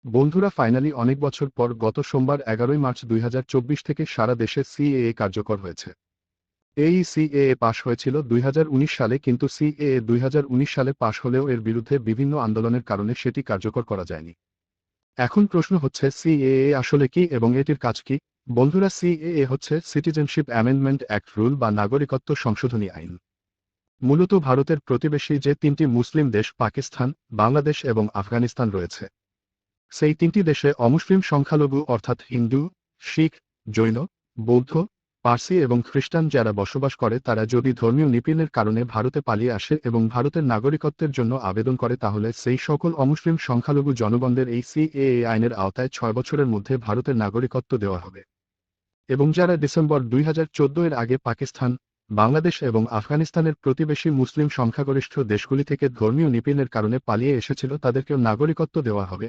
বন্ধুরা, ফাইনালি অনেক বছর পর গত সোমবার ১১ই মার্চ ২০২৪ থেকে সারা দেশে সিএএ কার্যকর হয়েছে। এই সিএএ পাশ হয়েছিল ২০১৯ সালে, কিন্তু সিএএ ২০১৯ সালে পাশ হলেও এর বিরুদ্ধে বিভিন্ন আন্দোলনের কারণে সেটি কার্যকর করা যায়নি। এখন প্রশ্ন হচ্ছে, সিএএ আসলে কি এবং এটির কাজ কি? বন্ধুরা, সিএএ হচ্ছে সিটিজেনশিপ অ্যামেন্ডমেন্ট অ্যাক্ট রুল বা নাগরিকত্ব সংশোধনী আইন। মূলত ভারতের প্রতিবেশী যে তিনটি মুসলিম দেশ পাকিস্তান, বাংলাদেশ এবং আফগানিস্তান রয়েছে, সেই তিনটি দেশে অমুসলিম সংখ্যালঘু অর্থাৎ হিন্দু, শিখ, জৈন, বৌদ্ধ, পার্সি এবং খ্রিস্টান যারা বসবাস করে তারা যদি ধর্মীয় নিপীড়নের কারণে ভারতে পালিয়ে আসে এবং ভারতের নাগরিকত্বের জন্য আবেদন করে, তাহলে সেই সকল অমুসলিম সংখ্যালঘু জনগণদের এই সিএএ আইনের আওতায় ৬ বছরের মধ্যে ভারতের নাগরিকত্ব দেওয়া হবে। এবং যারা ডিসেম্বর ২০১৪ এর আগে পাকিস্তান, বাংলাদেশ এবং আফগানিস্তানের প্রতিবেশী মুসলিম সংখ্যাগরিষ্ঠ দেশগুলি থেকে ধর্মীয় নিপীড়নের কারণে পালিয়ে এসেছিল, তাদেরকেও নাগরিকত্ব দেওয়া হবে।